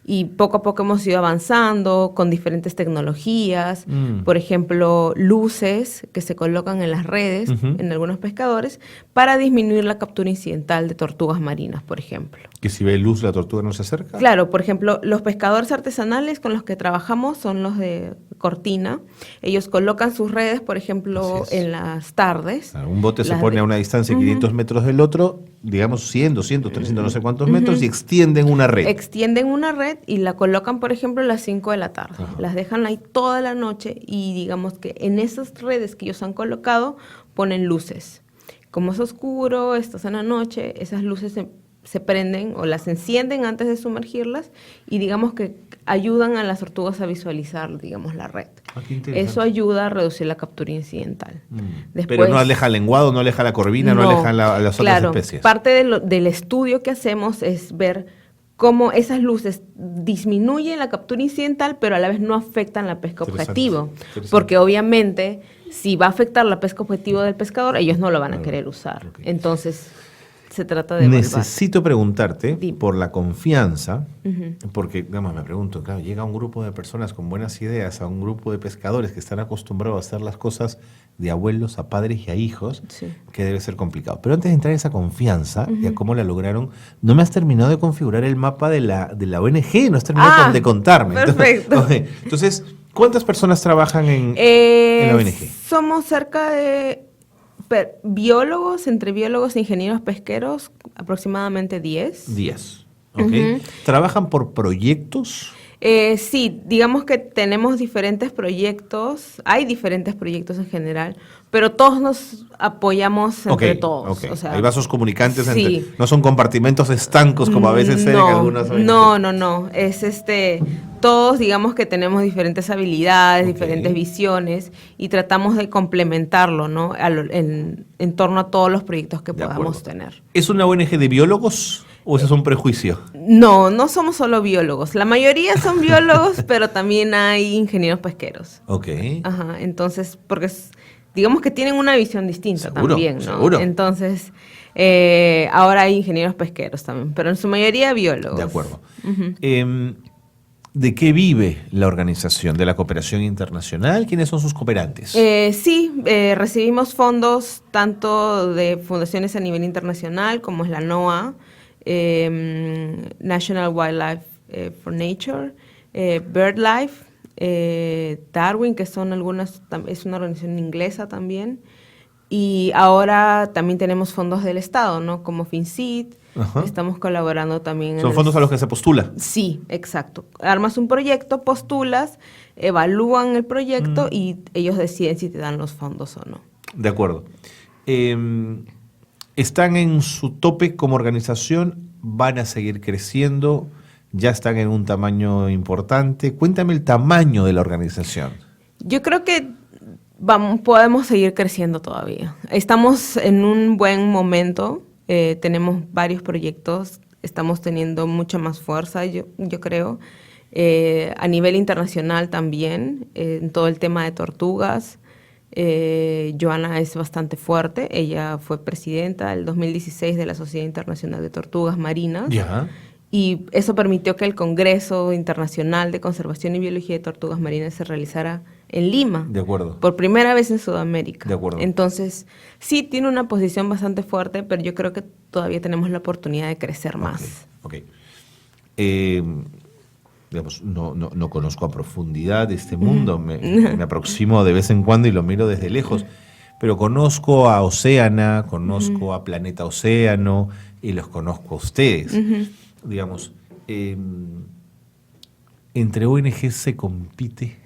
Y poco a poco hemos ido avanzando con diferentes tecnologías, por ejemplo, luces que se colocan en las redes, en algunos pescadores, para disminuir la captura incidental de tortugas marinas, por ejemplo. Que si ve luz la tortuga no se acerca. Claro, por ejemplo, los pescadores artesanales con los que trabajamos son los de Cortina. Ellos colocan sus redes, por ejemplo, en las tardes. Claro, un bote se pone a una distancia de 500 metros del otro, digamos 100, 200, 300, no sé cuántos metros, y extienden una red. Extienden una red y la colocan, por ejemplo, a las 5 de la tarde. Ajá. Las dejan ahí toda la noche y digamos que en esas redes que ellos han colocado ponen luces. Como es oscuro, estás en la noche, esas luces se prenden o las encienden antes de sumergirlas y digamos que ayudan a las tortugas a visualizar, digamos, la red. Qué interesante. Eso ayuda a reducir la captura incidental. Pero no aleja el lenguado, no aleja la corvina, no aleja a las claro, otras especies. Parte del estudio que hacemos es ver cómo esas luces disminuyen la captura incidental, pero a la vez no afectan la pesca objetivo. Porque obviamente, si va a afectar la pesca objetivo del pescador, ellos no lo van a querer usar. Entonces, se trata de evaluar. Necesito preguntarte Dime. por la confianza, porque, digamos, me pregunto, claro, llega un grupo de personas con buenas ideas, a un grupo de pescadores que están acostumbrados a hacer las cosas de abuelos a padres y a hijos, Sí. que debe ser complicado. Pero antes de entrar en esa confianza y a cómo la lograron, no me has terminado de configurar el mapa de la ONG, no has terminado de contarme. Perfecto. Entonces, ¿cuántas personas trabajan en la ONG? Somos cerca de biólogos, entre biólogos e ingenieros pesqueros, aproximadamente 10. 10. ¿Ok? ¿Trabajan por proyectos? Sí, digamos que tenemos diferentes proyectos, hay diferentes proyectos en general, pero todos nos apoyamos entre todos. Ok. O sea, Hay vasos comunicantes, sí. no son compartimentos estancos como a veces hay en algunas ONG. No, es todos digamos que tenemos diferentes habilidades, Ok. diferentes visiones y tratamos de complementarlo, ¿no? En torno a todos los proyectos que De podamos acuerdo. tener. ¿Es una ONG de biólogos o ese es un prejuicio? No somos solo biólogos. La mayoría son biólogos, pero también hay ingenieros pesqueros. Ok. Ajá, entonces, porque digamos que tienen una visión distinta también, ¿no? Seguro. Entonces, ahora hay ingenieros pesqueros también, pero en su mayoría biólogos. De acuerdo. ¿De qué vive la organización? ¿De la cooperación internacional? ¿Quiénes son sus cooperantes? Sí, recibimos fondos tanto de fundaciones a nivel internacional, como es la NOAA, National Wildlife for Nature, BirdLife, Darwin, que son algunas, es una organización inglesa también, y ahora también tenemos fondos del Estado, ¿no? Como FinCEED. Ajá. Estamos colaborando también. ¿Son fondos a los que se postula? Sí, exacto. Armas un proyecto, postulas, evalúan el proyecto y ellos deciden si te dan los fondos o no. De acuerdo. ¿Están en su tope como organización? ¿Van a seguir creciendo? ¿Ya están en un tamaño importante? Cuéntame el tamaño de la organización. Yo creo que podemos seguir creciendo todavía. Estamos en un buen momento. Tenemos varios proyectos, estamos teniendo mucha más fuerza, yo creo, a nivel internacional también, en todo el tema de tortugas. Joana es bastante fuerte, ella fue presidenta del 2016 de la Sociedad Internacional de Tortugas Marinas. Ya. Y eso permitió que el Congreso Internacional de Conservación y Biología de Tortugas Marinas se realizara en Lima. De acuerdo. Por primera vez en Sudamérica. De acuerdo. Entonces, sí tiene una posición bastante fuerte, pero yo creo que todavía tenemos la oportunidad de crecer más. Ok. Digamos, no conozco a profundidad este mundo, me aproximo de vez en cuando y lo miro desde lejos, pero conozco a Oceana, conozco a Planeta Océano y los conozco a ustedes. Digamos, entre ONG se compite,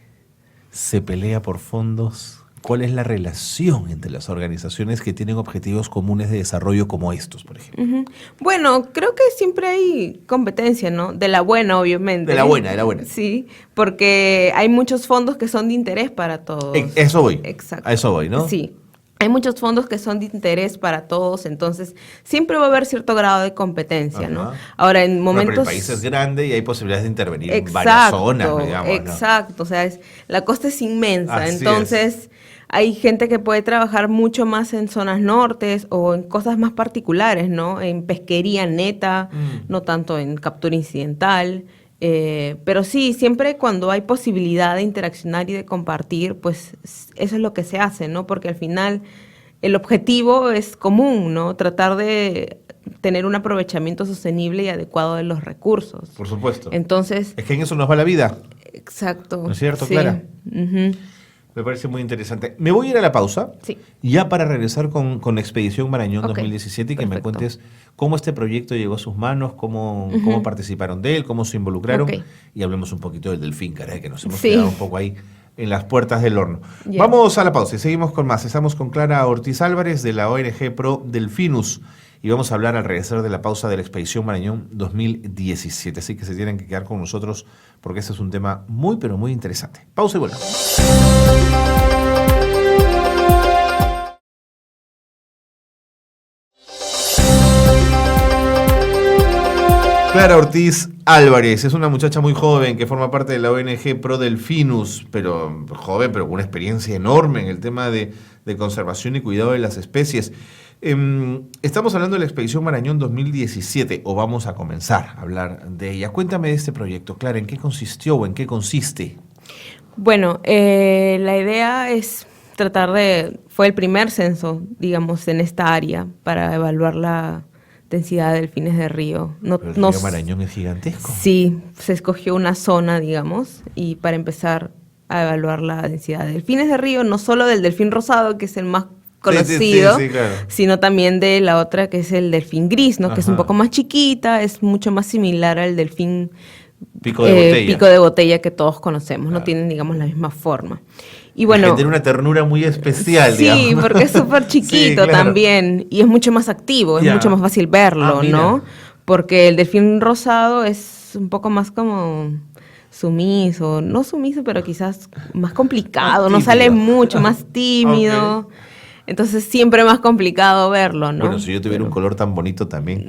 se pelea por fondos. ¿Cuál es la relación entre las organizaciones que tienen objetivos comunes de desarrollo como estos, por ejemplo? Bueno, creo que siempre hay competencia, ¿no? De la buena, obviamente. De la buena. Sí, porque hay muchos fondos que son de interés para todos. Eso voy. Exacto. A eso voy, ¿no? Sí. Hay muchos fondos que son de interés para todos, entonces siempre va a haber cierto grado de competencia, ¿no? Ahora, en momentos... Pero el país es grande y hay posibilidades de intervenir en varias zonas, digamos, ¿no? Exacto, o sea, la costa es inmensa, Así entonces hay gente que puede trabajar mucho más en zonas nortes o en cosas más particulares, ¿no? En pesquería neta, no tanto en captura incidental. Pero sí, siempre cuando hay posibilidad de interaccionar y de compartir, pues eso es lo que se hace, ¿no? Porque al final el objetivo es común, ¿no? Tratar de tener un aprovechamiento sostenible y adecuado de los recursos. Por supuesto. Entonces... Es que en eso nos va la vida. Exacto. ¿No es cierto, sí. Clara? Uh-huh. Me parece muy interesante. Me voy a ir a la pausa, Sí. ya para regresar con Expedición Marañón 2017 y que me perfecto. cuentes cómo este proyecto llegó a sus manos, cómo participaron de él, cómo se involucraron, Ok. y hablemos un poquito del delfín, caray, que nos hemos Sí. quedado un poco ahí en las puertas del horno. Ya. Vamos a la pausa y seguimos con más. Estamos con Clara Ortiz Álvarez de la ONG Pro Delfinus y vamos a hablar al regresar de la pausa de la Expedición Marañón 2017. Así que se tienen que quedar con nosotros porque este es un tema muy, pero muy interesante. Pausa y volvemos. Clara Ortiz Álvarez es una muchacha muy joven que forma parte de la ONG Pro Delfinus, pero joven, pero con una experiencia enorme en el tema de conservación y cuidado de las especies. Estamos hablando de la Expedición Marañón 2017, o vamos a comenzar a hablar de ella. Cuéntame de este proyecto, Clara, ¿en qué consistió o en qué consiste? Bueno, la idea es fue el primer censo, digamos, en esta área para evaluar la densidad de delfines de río. Pero el río Marañón es gigantesco. Sí, se escogió una zona, digamos, y para empezar a evaluar la densidad de delfines de río, no solo del delfín rosado, que es el más conocido, Sí, claro. sino también de la otra que es el delfín gris, ¿no? Que es un Ajá. poco más chiquita, es mucho más similar al delfín Pico de botella. pico de botella que todos conocemos, Claro. no tienen, digamos, la misma forma. Y bueno, Que tiene una ternura muy especial, sí, digamos. porque es súper chiquito Sí, claro. también y es mucho más activo, es Ya. mucho más fácil verlo, Mira. ¿no? Porque el delfín rosado es un poco más como sumiso, no sumiso, pero quizás más complicado, Más no tímido. sale mucho, más tímido. Ok. Entonces siempre más complicado verlo, ¿no? Bueno, si yo tuviera Pero- un color tan bonito también,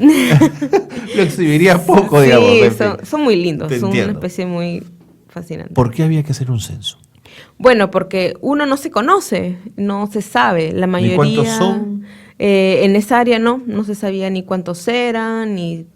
lo exhibiría poco, digamos. Sí, en fin. son muy lindos, Te son entiendo. una especie muy fascinante. ¿Por qué había que hacer un censo? Bueno, porque uno no se conoce, no se sabe. La mayoría. ¿Ni cuántos son? En esa área no se sabía ni cuántos eran, ni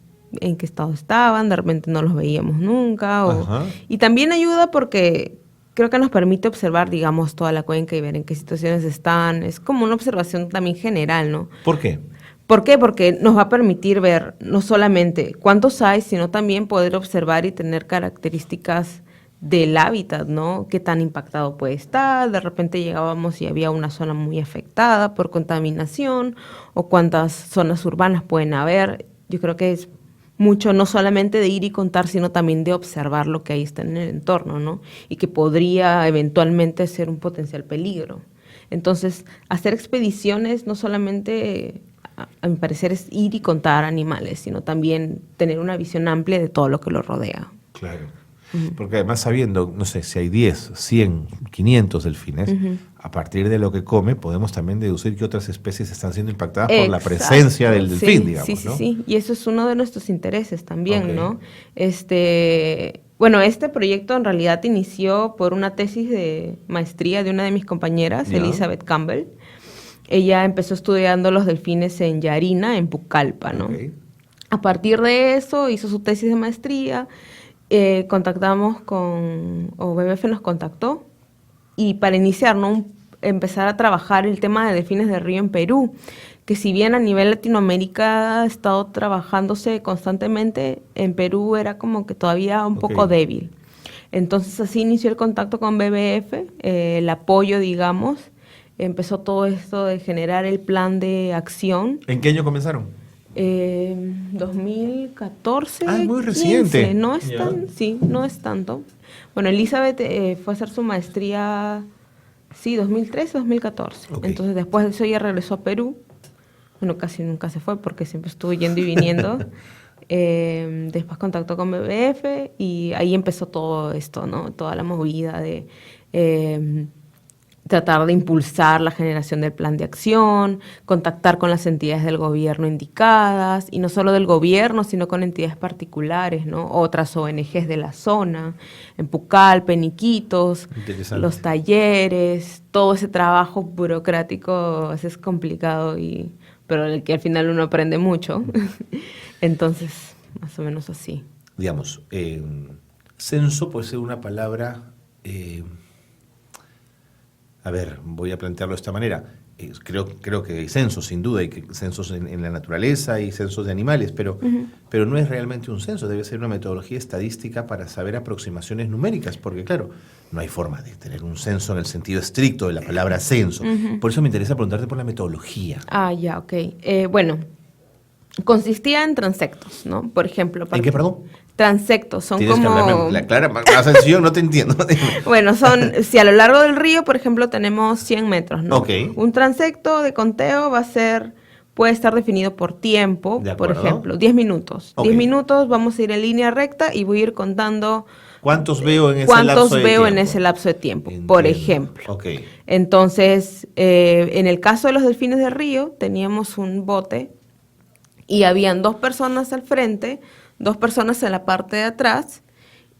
en qué estado estaban, de repente no los veíamos nunca. Ajá. Y también ayuda porque creo que nos permite observar, digamos, toda la cuenca y ver en qué situaciones están. Es como una observación también general, ¿no? ¿Por qué? ¿Por qué? Porque nos va a permitir ver no solamente cuántos hay, sino también poder observar y tener características del hábitat, ¿no? Qué tan impactado puede estar. De repente llegábamos y había una zona muy afectada por contaminación, o cuántas zonas urbanas pueden haber. Yo creo que es mucho no solamente de ir y contar, sino también de observar lo que ahí está en el entorno, ¿no? Y que podría eventualmente ser un potencial peligro. Entonces, hacer expediciones no solamente, a mi parecer, es ir y contar animales, sino también tener una visión amplia de todo lo que los rodea. Claro. Porque además sabiendo, no sé, si hay 10, 100, 500 delfines, a partir de lo que come podemos también deducir que otras especies están siendo impactadas por la presencia del delfín, digamos, ¿no? Sí, y eso es uno de nuestros intereses también, Ok. ¿no? Bueno, este proyecto en realidad inició por una tesis de maestría de una de mis compañeras, Ya. Elizabeth Campbell. Ella empezó estudiando los delfines en Yarina, en Pucallpa, ¿no? Ok. A partir de eso hizo su tesis de maestría. Contactamos o BBF nos contactó, y para iniciar, ¿no? Empezar a trabajar el tema de delfines de río en Perú, que si bien a nivel Latinoamérica ha estado trabajándose constantemente, en Perú era como que todavía un poco débil. Entonces así inició el contacto con BBF, el apoyo, digamos. Empezó todo esto de generar el plan de acción. ¿En qué año comenzaron? 2014. Ah, es muy reciente. 15, no es Ya. no es tanto. Bueno, Elizabeth fue a hacer su maestría, 2013, 2014. Ok. Entonces después de eso ella regresó a Perú. Bueno, casi nunca se fue porque siempre estuvo yendo y viniendo. Después contactó con BBF y ahí empezó todo esto, ¿no? Toda la movida de tratar de impulsar la generación del plan de acción, contactar con las entidades del gobierno indicadas, y no solo del gobierno, sino con entidades particulares, ¿no? Otras ONGs de la zona, en Pucallpa, en Iquitos, Interesante. los talleres, todo ese trabajo burocrático es complicado, pero el que al final uno aprende mucho. Entonces, más o menos así. Digamos, censo puede ser una palabra... a ver, voy a plantearlo de esta manera. Creo que hay censos, sin duda, hay censos en la naturaleza, hay censos de animales, pero no es realmente un censo, debe ser una metodología estadística para saber aproximaciones numéricas, porque claro, no hay forma de tener un censo en el sentido estricto de la palabra censo. Por eso me interesa preguntarte por la metodología. Ah, ya, ok. Bueno, consistía en transectos, ¿no? Por ejemplo. ¿En qué, perdón? Transectos, son Tienes como... que hablarme la clara, más sencillo, no te entiendo. Bueno, si a lo largo del río, por ejemplo, tenemos 100 metros, ¿no? Ok. Un transecto de conteo puede estar definido por tiempo, De por acuerdo. ejemplo, 10 minutos. Ok. 10 minutos, vamos a ir en línea recta y voy a ir contando ¿Cuántos veo en ese lapso de tiempo? cuántos veo en ese lapso de tiempo, por Entiendo. ejemplo. Ok. Entonces, en el caso de los delfines de río, teníamos un bote y habían 2 personas al frente, 2 personas en la parte de atrás,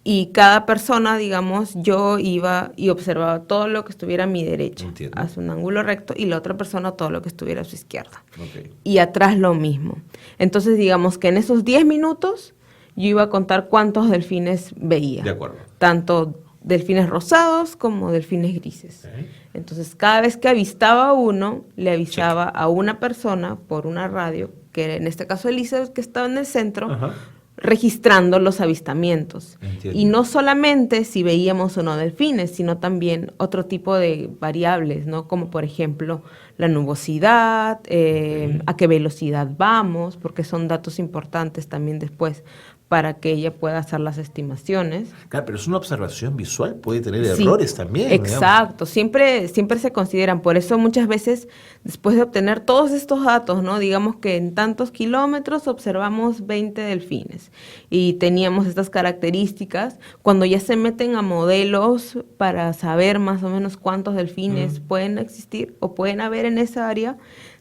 y cada persona, digamos, yo iba y observaba todo lo que estuviera a mi derecha, Entiendo. hacia un ángulo recto, y la otra persona todo lo que estuviera a su izquierda. Ok. Y atrás lo mismo. Entonces, digamos que en esos 10 minutos yo iba a contar cuántos delfines veía. De acuerdo. Tanto delfines rosados como delfines grises. Ok. Entonces, cada vez que avistaba uno, le avisaba a una persona por una radio, que era en este caso Elizabeth, que estaba en el centro, Ajá. registrando los avistamientos. Entiendo. Y no solamente si veíamos o no delfines, sino también otro tipo de variables, ¿no? Como por ejemplo la nubosidad, a qué velocidad vamos, porque son datos importantes también después para que ella pueda hacer las estimaciones. Claro, pero es una observación visual, puede tener Sí, errores también. digamos. Exacto, siempre se consideran. Por eso muchas veces, después de obtener todos estos datos, ¿no? Digamos que en tantos kilómetros observamos 20 delfines y teníamos estas características. Cuando ya se meten a modelos para saber más o menos cuántos delfines pueden existir o pueden haber en esa área,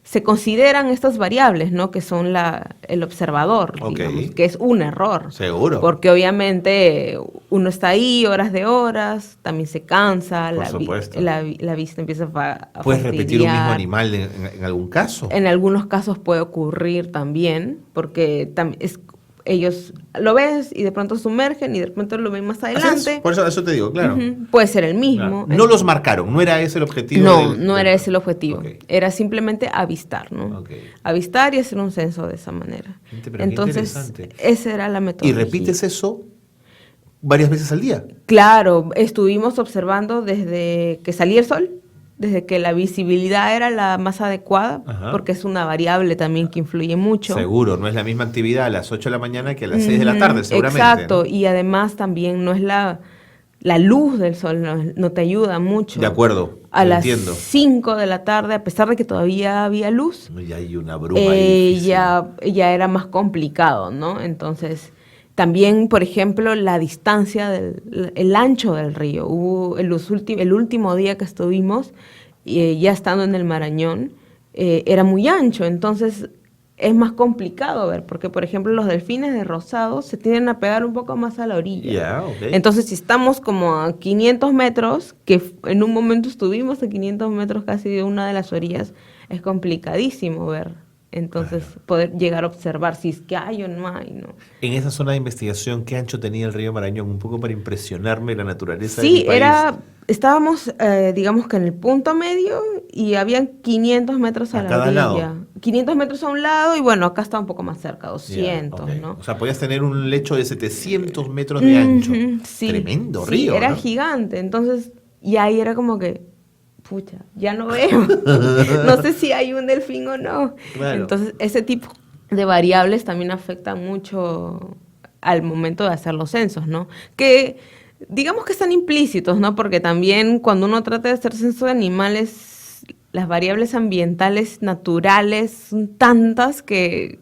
se consideran estas variables, ¿no? Que son el observador, digamos, que es un error. Seguro. Porque obviamente uno está ahí horas de horas, también se cansa, la vista empieza a ¿Puedes fastidiar. repetir un mismo animal en algún caso? En algunos casos puede ocurrir también, porque ellos lo ves y de pronto sumergen y de pronto lo ven más adelante. Por eso te digo, claro. Puede ser el mismo. Claro. No los marcaron, no era ese el objetivo. No era ese el objetivo. Okay. Era simplemente avistar, ¿no? Okay. Avistar y hacer un censo de esa manera. Entonces, esa era la metodología. ¿Y repites eso varias veces al día? Claro, estuvimos observando desde que salía el sol, desde que la visibilidad era la más adecuada, porque es una variable también que influye mucho. Seguro, no es la misma actividad a las 8 de la mañana que a las 6 de la tarde, seguramente. Exacto, ¿no? Y además también no es la luz del sol, no te ayuda mucho. De acuerdo, a las 5 de la tarde, a pesar de que todavía había luz, ya hay una bruma ahí ya era más complicado, ¿no? Entonces, también, por ejemplo, la distancia, el ancho del río. Hubo el último día que estuvimos, ya estando en el Marañón, era muy ancho, entonces es más complicado ver, porque, por ejemplo, los delfines de rosado se tienden a pegar un poco más a la orilla. Okay. Entonces, si estamos como a 500 metros, que en un momento estuvimos a 500 metros casi de una de las orillas, es complicadísimo ver. Entonces, poder llegar a observar si es que hay o no hay, ¿no? En esa zona de investigación, ¿qué ancho tenía el río Marañón? Un poco para impresionarme la naturaleza de mi país. Estábamos, digamos que en el punto medio y habían 500 metros a la orilla. Lado. 500 metros a un lado y bueno, acá está un poco más cerca, 200, ¿no? O sea, podías tener un lecho de 700 metros de ancho. Sí. Tremendo río, era ¿no? gigante, entonces, y ahí era como que, pucha, ya no veo. No sé si hay un delfín o no. Claro. Entonces, ese tipo de variables también afectan mucho al momento de hacer los censos, ¿no? Que digamos que están implícitos, ¿no? Porque también cuando uno trata de hacer censo de animales, las variables ambientales naturales son tantas que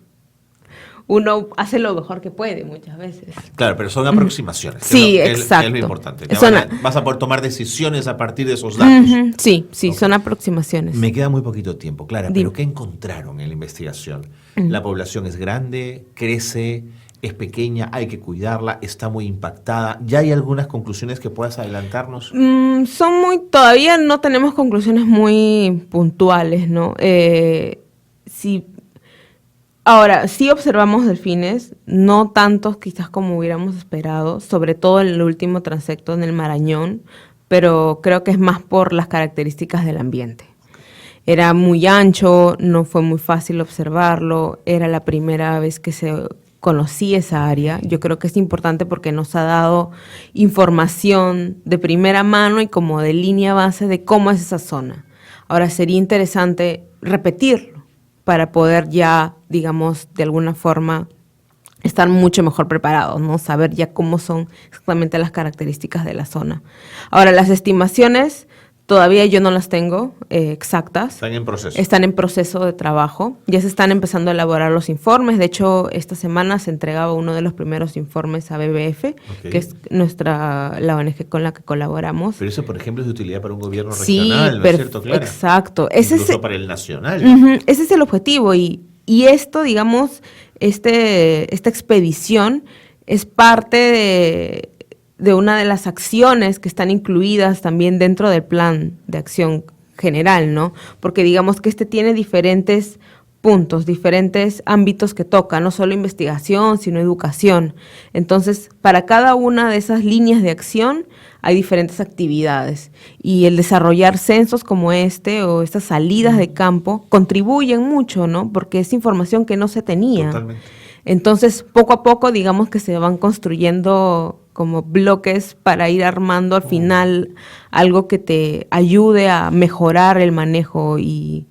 uno hace lo mejor que puede muchas veces. Claro, pero son aproximaciones. Sí, Que exacto. es lo importante. Vas a poder tomar decisiones a partir de esos datos. Sí, son aproximaciones. Me queda muy poquito tiempo, Clara, pero ¿qué encontraron en la investigación? La población es grande, crece, es pequeña, hay que cuidarla, está muy impactada. ¿Ya hay algunas conclusiones que puedas adelantarnos? Todavía no tenemos conclusiones muy puntuales, ¿no? Ahora, sí observamos delfines, no tantos quizás como hubiéramos esperado, sobre todo en el último transecto en el Marañón, pero creo que es más por las características del ambiente. Era muy ancho, no fue muy fácil observarlo, era la primera vez que se conocía esa área. Yo creo que es importante porque nos ha dado información de primera mano y como de línea base de cómo es esa zona. Ahora sería interesante repetirlo para poder ya, digamos, de alguna forma estar mucho mejor preparados, ¿no? Saber ya cómo son exactamente las características de la zona. Ahora, las estimaciones todavía yo no las tengo exactas. Están en proceso de trabajo. Ya se están empezando a elaborar los informes. De hecho, esta semana se entregaba uno de los primeros informes a BBF, que es la ONG con la que colaboramos. Pero eso, por ejemplo, es de utilidad para un gobierno regional, ¿no es cierto, Clara? Exacto. Incluso para el nacional. Ese es el objetivo. Y esto, digamos, esta expedición es parte de una de las acciones que están incluidas también dentro del plan de acción general, ¿no? Porque digamos que tiene diferentes puntos, diferentes ámbitos que toca, no solo investigación, sino educación. Entonces, para cada una de esas líneas de acción hay diferentes actividades y el desarrollar censos como o estas salidas de campo contribuyen mucho, ¿no? Porque es información que no se tenía. Totalmente. Entonces, poco a poco, digamos que se van construyendo como bloques para ir armando al final algo que te ayude a mejorar el manejo y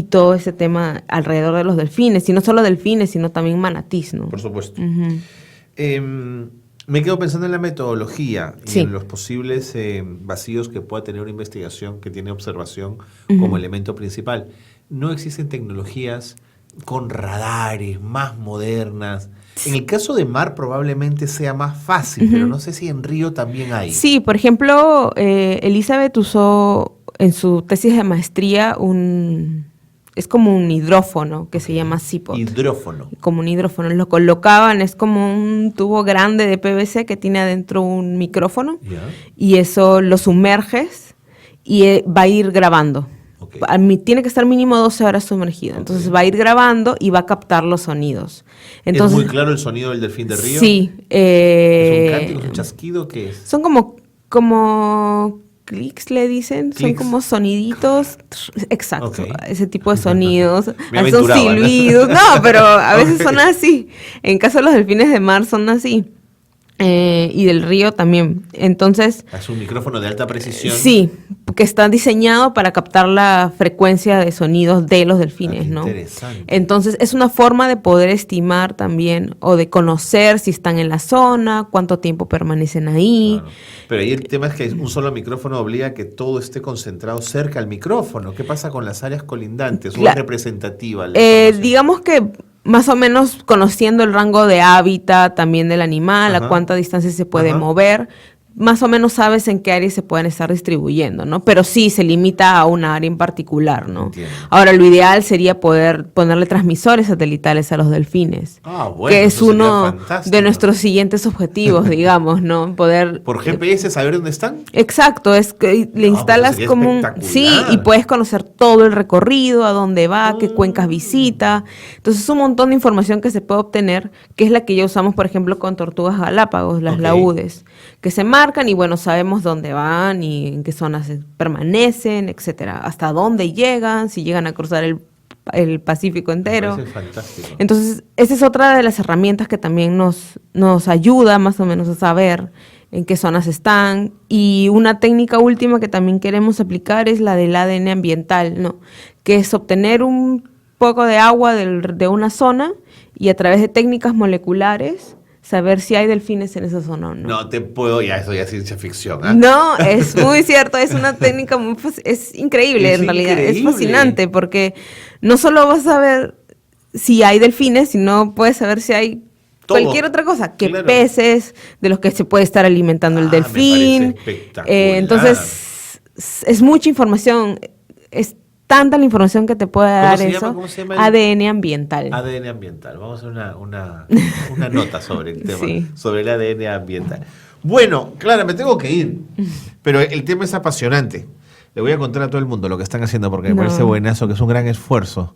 todo ese tema alrededor de los delfines, y no solo delfines, sino también manatís, ¿no? Por supuesto. Me quedo pensando en la metodología y en los posibles vacíos que pueda tener una investigación que tiene observación como elemento principal. No existen tecnologías con radares más modernas. En el caso de mar probablemente sea más fácil, pero no sé si en río también hay. Sí, por ejemplo, Elizabeth usó en su tesis de maestría un es como un hidrófono que se llama CPOT. Hidrófono. Como un hidrófono. Lo colocaban, es como un tubo grande de PVC que tiene adentro un micrófono y eso lo sumerges y va a ir grabando. Tiene que estar mínimo 12 horas sumergido. Entonces va a ir grabando y va a captar los sonidos. Entonces, ¿es muy claro el sonido del delfín de río? Sí. ¿Es un cántico, es un chasquido? ¿Qué es? Son como clics, le dicen. ¿Clics? Son como soniditos. Exacto. Ese tipo de sonidos. Son silbidos. No, pero a veces son así. En caso de los delfines de mar son así. Y del río también. Entonces, es un micrófono de alta precisión. Sí, que está diseñado para captar la frecuencia de sonidos de los delfines, ¿no? Interesante. Entonces, es una forma de poder estimar también o de conocer si están en la zona, cuánto tiempo permanecen ahí. Claro. Pero ahí el tema es que un solo micrófono obliga a que todo esté concentrado cerca al micrófono. ¿Qué pasa con las áreas colindantes? ¿O es representativa? Digamos que más o menos conociendo el rango de hábitat también del animal, a cuánta distancia se puede mover, más o menos sabes en qué áreas se pueden estar distribuyendo, ¿no? Pero sí, se limita a una área en particular, ¿no? Entiendo. Ahora, lo ideal sería poder ponerle transmisores satelitales a los delfines, Bueno, que es uno de nuestros siguientes objetivos, digamos, ¿no? Poder... ¿Por GPS saber dónde están? Exacto, es que le instalas pues como un... Sí, y puedes conocer todo el recorrido, a dónde va, qué cuencas visita. Entonces, es un montón de información que se puede obtener, que es la que ya usamos, por ejemplo, con tortugas galápagos, las laúdes, que se marcan y bueno, sabemos dónde van y en qué zonas permanecen, etcétera, hasta dónde llegan, si llegan a cruzar el Pacífico entero. Me parece fantástico. Entonces, esa es otra de las herramientas que también nos ayuda más o menos a saber en qué zonas están. Y una técnica última que también queremos aplicar es la del ADN ambiental, ¿no? Que es obtener un poco de agua de una zona y a través de técnicas moleculares saber si hay delfines en esa zona o no. No te puedo, eso ya es ciencia ficción. No, es muy cierto, es una técnica es increíble en realidad, es fascinante porque no solo vas a ver si hay delfines, sino puedes saber si hay todo. Cualquier otra cosa, qué peces de los que se puede estar alimentando el delfín. Me parece espectacular. Entonces, es mucha información, es tanta la información que te puede dar eso. ¿Cómo se llama? ADN ambiental. ADN ambiental. Vamos a hacer una nota sobre el tema, sobre el ADN ambiental. Bueno, Clara, me tengo que ir, pero el tema es apasionante. Le voy a contar a todo el mundo lo que están haciendo porque me parece buenazo, que es un gran esfuerzo.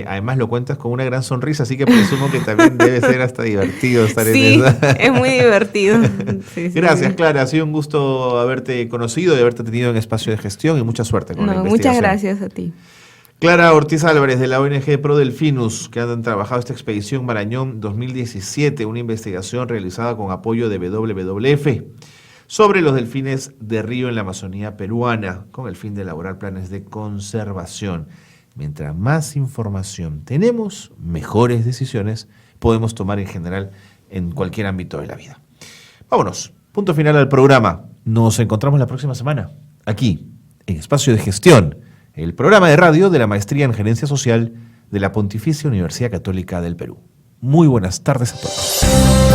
Además lo cuentas con una gran sonrisa, así que presumo que también debe ser hasta divertido estar en esa. Sí, es muy divertido. Gracias, Clara. Ha sido un gusto haberte conocido y haberte tenido en Espacio de Gestión y mucha suerte con la investigación. Muchas gracias a ti. Clara Ortiz Álvarez, de la ONG Pro Delfinus, que han trabajado esta expedición Marañón 2017, una investigación realizada con apoyo de WWF sobre los delfines de río en la Amazonía peruana, con el fin de elaborar planes de conservación. Mientras más información tenemos, mejores decisiones podemos tomar en general en cualquier ámbito de la vida. Vámonos, punto final al programa. Nos encontramos la próxima semana, aquí, en Espacio de Gestión, el programa de radio de la Maestría en Gerencia Social de la Pontificia Universidad Católica del Perú. Muy buenas tardes a todos.